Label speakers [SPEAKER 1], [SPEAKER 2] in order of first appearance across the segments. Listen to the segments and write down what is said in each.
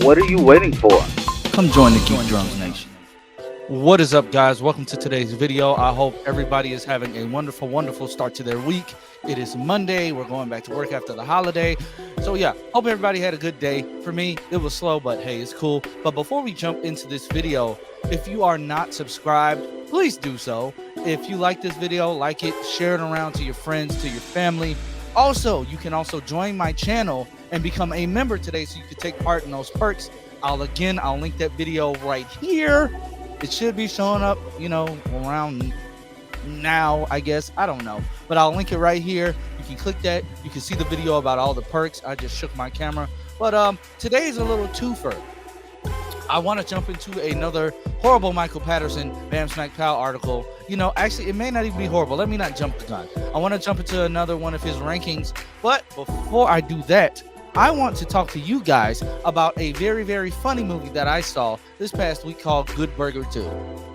[SPEAKER 1] What are you waiting for?
[SPEAKER 2] Come join the Geek Drums Nation. What is up, guys? Welcome to today's video. I hope everybody is having a wonderful, wonderful start to their week. It is Monday. We're going back to work after the holiday. So yeah, hope everybody had a good day. For me, it was slow, but hey, it's cool. But before we jump into this video, if you are not subscribed, please do so. If you like this video, like it, share it around to your friends, to your family. Also, you can also join my channel and become a member today so you can take part in those perks. I'll link that video right here. It should be showing up, around now, I guess. I don't know. But I'll link it right here. You can click that. You can see the video about all the perks. I just shook my camera. But today is a little twofer. I want to jump into another horrible Michael Patterson Bam Smack Pow article. Actually, it may not even be horrible. Let me not jump the gun. I want to jump into another one of his rankings. But before I do that, I want to talk to you guys about a very, very funny movie that I saw this past week called Good Burger 2.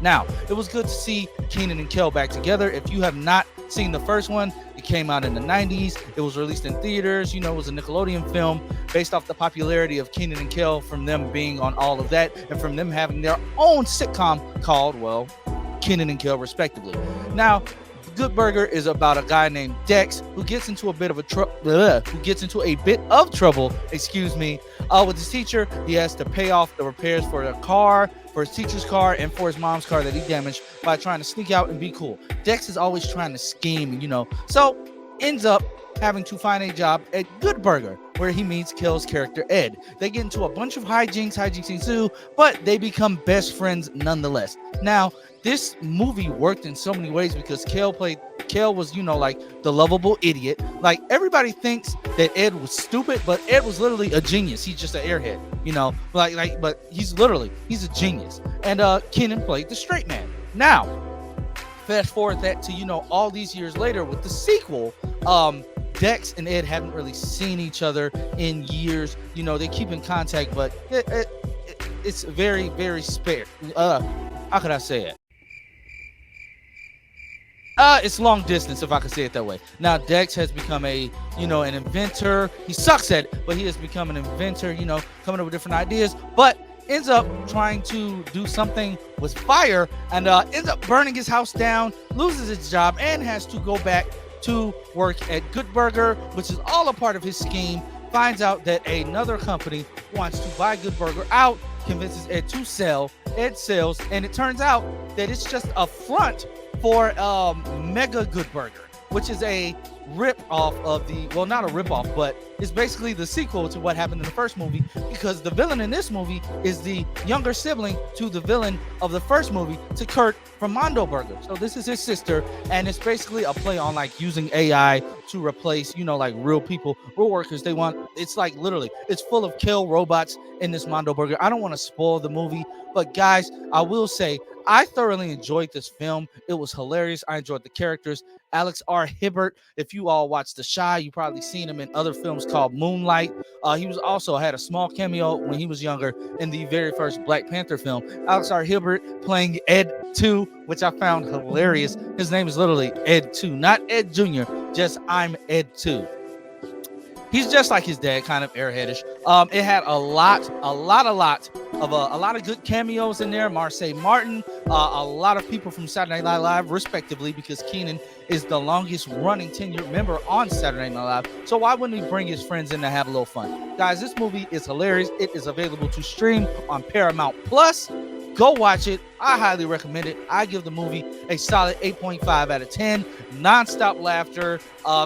[SPEAKER 2] Now, it was good to see Kenan and Kel back together. If you have not seen the first one, it came out in the 90s. It was released in theaters. It was a Nickelodeon film based off the popularity of Kenan and Kel from them being on all of that and from them having their own sitcom called, Kenan and Kel respectively. Now, Good Burger is about a guy named Dex who gets into a bit of trouble, with his teacher. He has to pay off the repairs for the car, for his teacher's car, and for his mom's car that he damaged by trying to sneak out and be cool. Dex is always trying to scheme, so ends up having to find a job at Good Burger, where he meets Kel's character Ed. They get into a bunch of hijinks ensue, but they become best friends nonetheless. Now, this movie worked in so many ways because Kel was, the lovable idiot. Like, everybody thinks that Ed was stupid, but Ed was literally a genius. He's just an airhead, but he's a genius. And Kenan played the straight man. Now, fast forward that to, all these years later with the sequel, Dex and Ed haven't really seen each other in years. They keep in contact, but it's very, very spare. How could I say it? It's long distance, if I could say it that way. Now, Dex has become an inventor. He sucks at it, but he has become an inventor, coming up with different ideas, but ends up trying to do something with fire and ends up burning his house down, loses his job, and has to go back to work at Good Burger, which is all a part of his scheme. Finds out that another company wants to buy Good Burger out, convinces Ed to sell. Ed sells, and it turns out that it's just a front for Mega Good Burger, which is a rip-off of not a rip-off, but it's basically the sequel to what happened in the first movie, because the villain in this movie is the younger sibling to the villain of the first movie, to Kurt from Mondo Burger. So this is his sister, and it's basically a play on using AI to replace, real people, real workers. It's literally, it's full of kill robots in this Mondo Burger. I don't want to spoil the movie, but guys, I will say, I thoroughly enjoyed this film. It was hilarious. I enjoyed the characters. Alex R. Hibbert, if you all watched The Chi, you probably seen him in other films called Moonlight. He was also had a small cameo when he was younger in the very first Black Panther film. Alex R. Hibbert playing Ed 2, which I found hilarious. His name is literally Ed 2, not Ed Jr., just I'm Ed 2. He's just like his dad, kind of airheadish. It had a lot of good cameos in there. Marsai Martin, a lot of people from Saturday Night Live, respectively, because Kenan is the longest running tenured member on Saturday Night Live. So why wouldn't he bring his friends in to have a little fun? Guys, this movie is hilarious. It is available to stream on Paramount Plus. Go watch it. I highly recommend it. I give the movie a solid 8.5 out of 10. Non-stop laughter.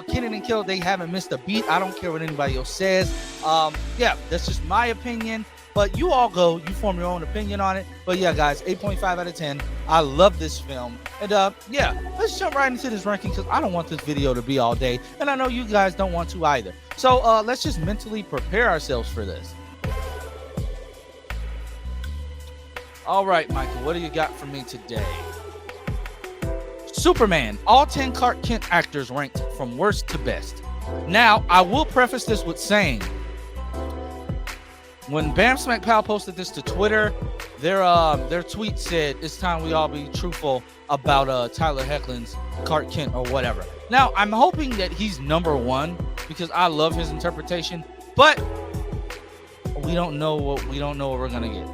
[SPEAKER 2] Kenan and Kel, they haven't missed a beat. I don't care what anybody else says. Yeah, that's just my opinion. But you all go. You form your own opinion on it. But yeah, guys, 8.5 out of 10. I love this film. And yeah, let's jump right into this ranking because I don't want this video to be all day. And I know you guys don't want to either. So let's just mentally prepare ourselves for this. All right, Michael, what do you got for me today? Superman, all 10 Clark Kent actors ranked from worst to best. Now, I will preface this with saying, when Bam Smack Pow posted this to Twitter, their tweet said, it's time we all be truthful about Tyler Hoechlin's Clark Kent or whatever. Now, I'm hoping that he's number one because I love his interpretation, but we don't know what we're gonna get.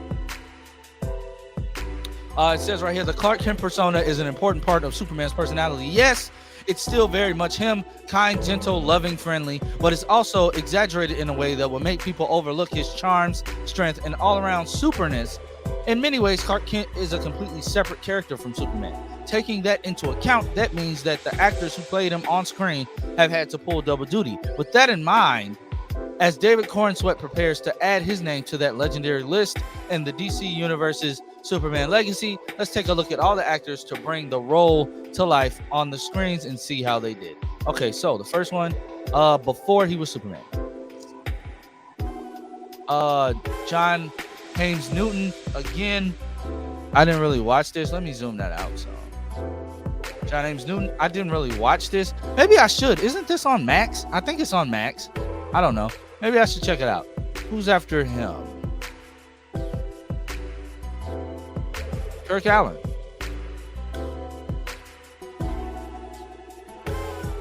[SPEAKER 2] It says right here, the Clark Kent persona is an important part of Superman's personality. Yes, it's still very much him, kind, gentle, loving, friendly, but it's also exaggerated in a way that will make people overlook his charms, strength, and all-around superness. In many ways, Clark Kent is a completely separate character from Superman. Taking that into account, that means that the actors who played him on screen have had to pull double duty. With that in mind, as David Corenswet prepares to add his name to that legendary list in the DC Universe's Superman legacy, let's take a look at all the actors to bring the role to life on the screens and see how they did. Okay, so the first one, before he was Superman. John Haynes Newton, again, I didn't really watch this. Let me zoom that out. So, John Haynes Newton, I didn't really watch this. Maybe I should. Isn't this on Max? I think it's on Max. I don't know. Maybe I should check it out. Who's after him? Kirk Allen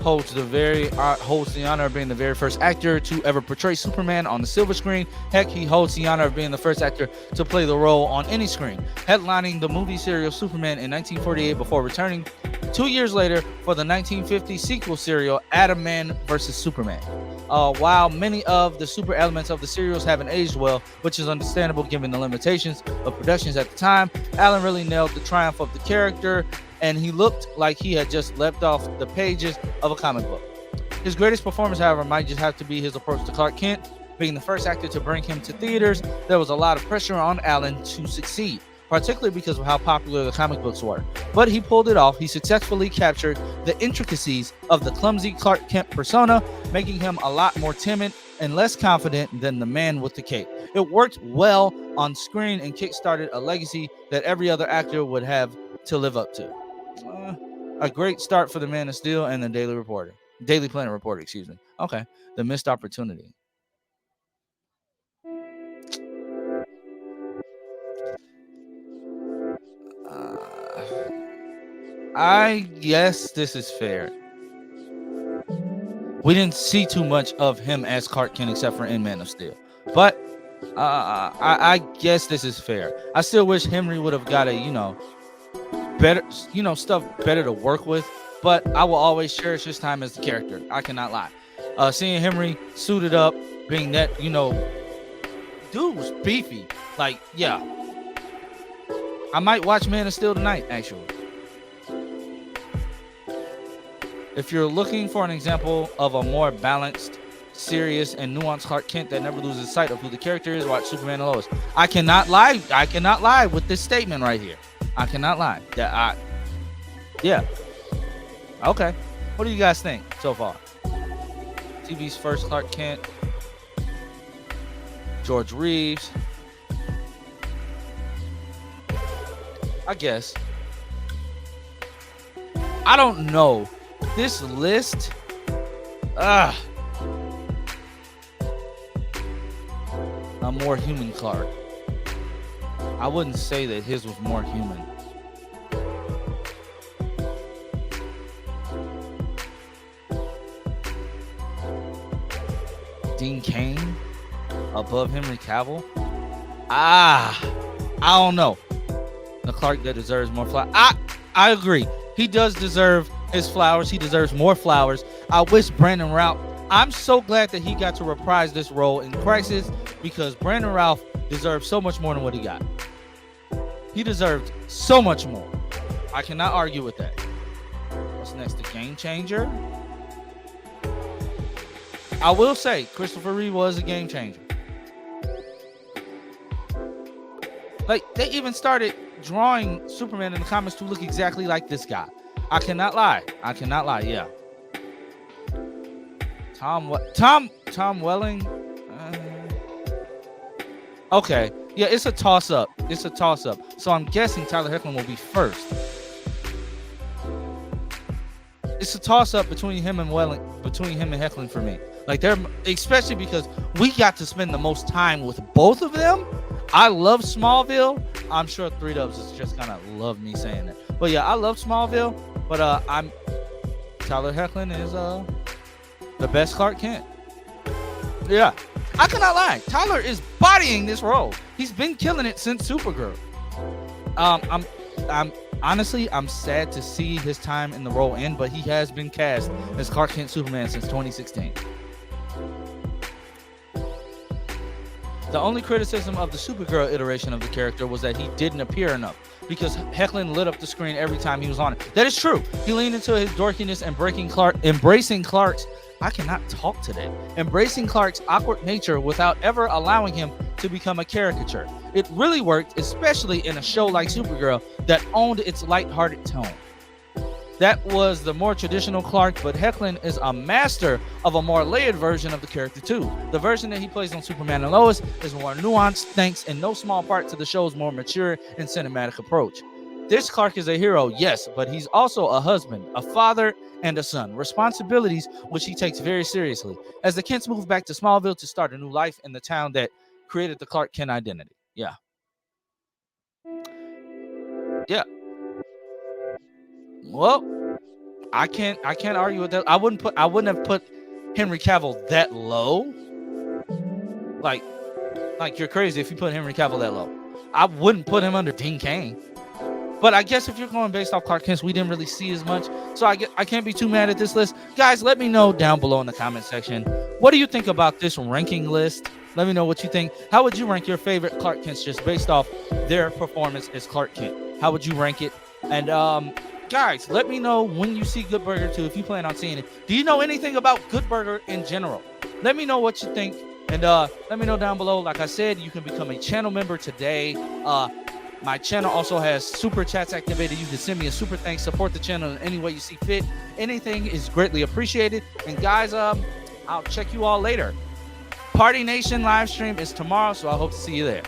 [SPEAKER 2] holds the honor of being the very first actor to ever portray Superman on the silver screen. Heck, he holds the honor of being the first actor to play the role on any screen, headlining the movie serial Superman in 1948 before returning 2 years later for the 1950 sequel serial Adam Man vs. Superman. While many of the super elements of the serials haven't aged well, which is understandable given the limitations of productions at the time, Allen really nailed the triumph of the character, and he looked like he had just leapt off the pages of a comic book. His greatest performance, however, might just have to be his approach to Clark Kent. Being the first actor to bring him to theaters, there was a lot of pressure on Allen to succeed, particularly because of how popular the comic books were. But he pulled it off. He successfully captured the intricacies of the clumsy Clark Kent persona, making him a lot more timid and less confident than the man with the cape. It worked well on screen and kickstarted a legacy that every other actor would have to live up to. A great start for the Man of Steel and the Daily Planet Reporter, excuse me. Okay, the missed opportunity. I guess this is fair. We didn't see too much of him as Clark Kent except for in Man of Steel, but I guess this is fair. I still wish Henry would have got a better stuff better to work with, but I will always cherish his time as the character. I cannot lie. Seeing Henry suited up, being that dude was beefy. Like, yeah, I might watch Man of Steel tonight, actually. If you're looking for an example of a more balanced, serious, and nuanced Clark Kent that never loses sight of who the character is, watch Superman and Lois. I cannot lie with this statement right here. I cannot lie. Yeah. Okay. What do you guys think so far? TV's first Clark Kent. George Reeves. I guess. I don't know. This list, a more human Clark. I wouldn't say that his was more human. Dean Cain above Henry Cavill. I don't know. The Clark that deserves more flowers. I agree. He does deserve his flowers. He deserves more flowers. I wish Brandon Routh. I'm so glad that he got to reprise this role in Crisis, because Brandon Routh deserves so much more than what he got. He deserved so much more. I cannot argue with that. What's next? The Game Changer. I will say Christopher Reeve was a game changer. Like, they even started drawing Superman in the comics to look exactly like this guy. I cannot lie. Yeah. Tom Welling. Okay. Yeah, it's a toss up. So I'm guessing Tyler Hoechlin will be first. It's a toss up between him and Hoechlin for me. Like, they're, especially because we got to spend the most time with both of them. I love Smallville. I'm sure 3 Dubs is just gonna love me saying that. But yeah, I love Smallville. But Tyler Hoechlin is the best Clark Kent. Yeah, I cannot lie. Tyler is bodying this role. He's been killing it since Supergirl. I'm honestly, I'm sad to see his time in the role end, but he has been cast as Clark Kent Superman since 2016. The only criticism of the Supergirl iteration of the character was that he didn't appear enough, because Hecklin lit up the screen every time he was on it. That is true. He leaned into his dorkiness and embracing Clark's I cannot talk today. Embracing Clark's awkward nature without ever allowing him to become a caricature. It really worked, especially in a show like Supergirl that owned its lighthearted tone. That was the more traditional Clark, but Hecklin is a master of a more layered version of the character too. The version that he plays on Superman and Lois is more nuanced, thanks in no small part to the show's more mature and cinematic approach. This Clark is a hero, yes, but he's also a husband, a father, and a son. Responsibilities which he takes very seriously. As the Kents move back to Smallville to start a new life in the town that created the Clark Kent identity. Yeah. Well, I can't argue with that. I wouldn't have put Henry Cavill that low. Like you're crazy if you put Henry Cavill that low. I wouldn't put him under Dean Cain. But I guess if you're going based off Clark Kent, we didn't really see as much. So I can't be too mad at this list. Guys, let me know down below in the comment section. What do you think about this ranking list? Let me know what you think. How would you rank your favorite Clark Kents just based off their performance as Clark Kent? How would you rank it? And guys, let me know when you see Good Burger 2, if you plan on seeing it. Do you know anything about Good Burger in general? Let me know what you think. And let me know down below. Like I said, you can become a channel member today. My channel also has super chats activated. You can send me a super thanks, support the channel in any way you see fit. Anything is greatly appreciated. And guys, I'll check you all later. Party Nation live stream is tomorrow, so I hope to see you there.